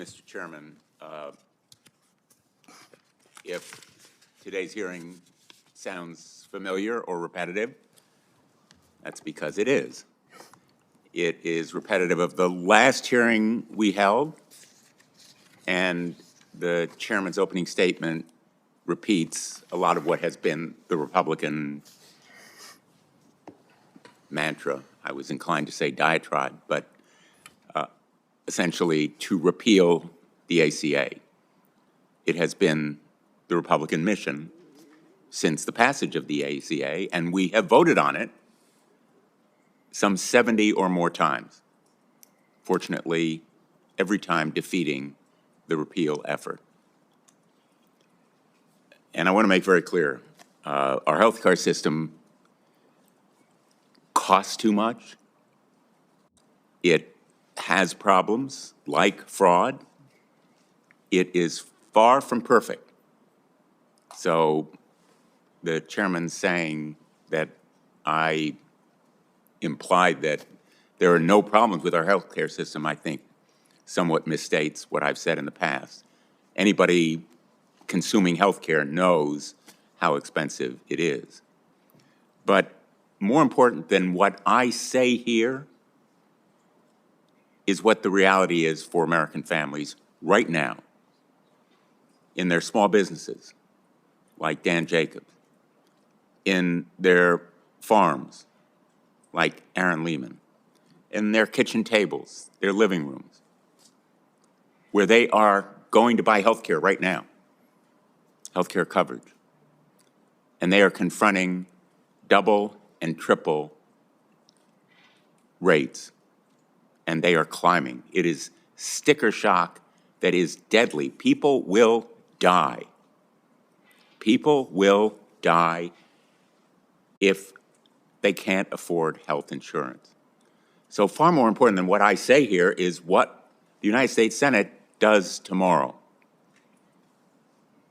Mr. Chairman, if today's hearing sounds familiar or repetitive, that's because it is. It is repetitive of the last hearing we held, and the chairman's opening statement repeats a lot of what has been the Republican mantra. I was inclined to say diatribe, but essentially to repeal the ACA. It has been the Republican mission since the passage of the ACA, and we have voted on it some 70 or more times. Fortunately, every time defeating the repeal effort. And I want to make very clear, our healthcare system costs too much. It has problems like fraud. It is far from perfect. So the chairman saying that I implied that there are no problems with our healthcare system, I think somewhat misstates what I've said in the past. Anybody consuming healthcare knows how expensive it is. But more important than what I say here is what the reality is for American families right now in their small businesses, like Dan Jacobs, in their farms, like Aaron Lehman, in their kitchen tables, their living rooms, where they are going to buy health care right now, health care coverage, and they are confronting double and triple rates, and they are climbing. It is sticker shock that is deadly. People will die. People will die if they can't afford health insurance. So far more important than what I say here is what the United States Senate does tomorrow.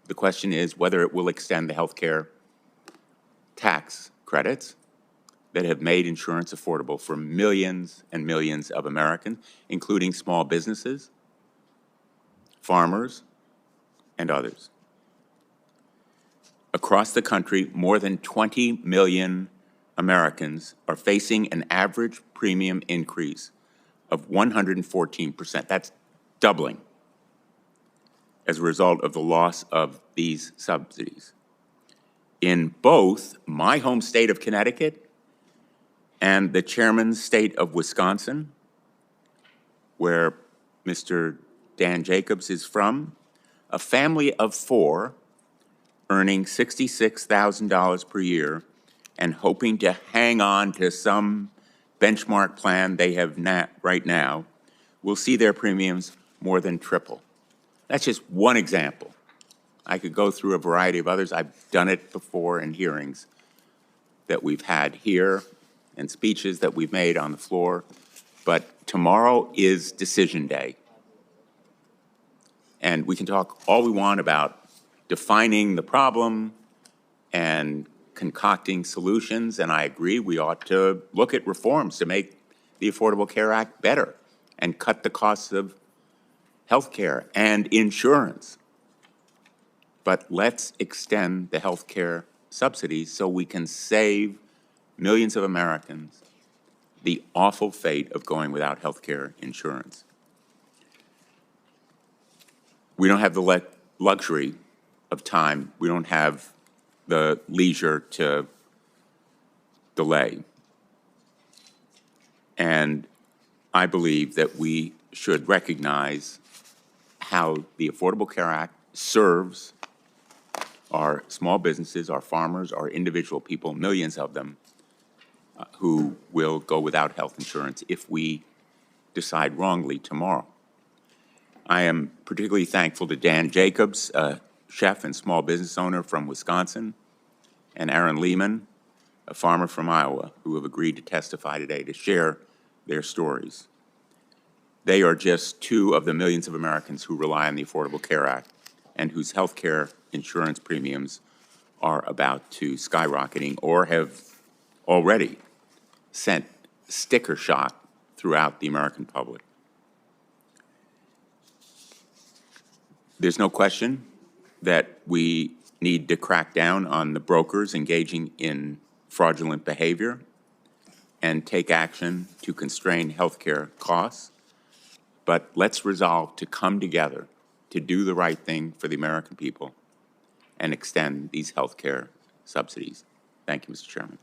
The question is whether it will extend the health care tax credits that have made insurance affordable for millions and millions of Americans, including small businesses, farmers, and others. Across the country, more than 20 million Americans are facing an average premium increase of 114%. That's doubling as a result of the loss of these subsidies. In both my home state of Connecticut and the chairman's state of Wisconsin, where Mr. Dan Jacobs is from, a family of four earning $66,000 per year and hoping to hang on to some benchmark plan they have right now will see their premiums more than triple. That's just one example. I could go through a variety of others. I've done it before in hearings that we've had here and speeches that we've made on the floor. But tomorrow is decision day. And we can talk all we want about defining the problem and concocting solutions, and I agree we ought to look at reforms to make the Affordable Care Act better and cut the costs of health care and insurance. But let's extend the health care subsidies so we can save millions of Americans the awful fate of going without health care insurance. We don't have the luxury of time. We don't have the leisure to delay. And I believe that we should recognize how the Affordable Care Act serves our small businesses, our farmers, our individual people, millions of them, who will go without health insurance if we decide wrongly tomorrow. I am particularly thankful to Dan Jacobs, a chef and small business owner from Wisconsin, and Aaron Lehman, a farmer from Iowa, who have agreed to testify today to share their stories. They are just two of the millions of Americans who rely on the Affordable Care Act and whose health care insurance premiums are about to skyrocketing or have already sent sticker shock throughout the American public. There's no question that we need to crack down on the brokers engaging in fraudulent behavior and take action to constrain healthcare costs. But let's resolve to come together to do the right thing for the American people and extend these healthcare subsidies. Thank you, Mr. Chairman.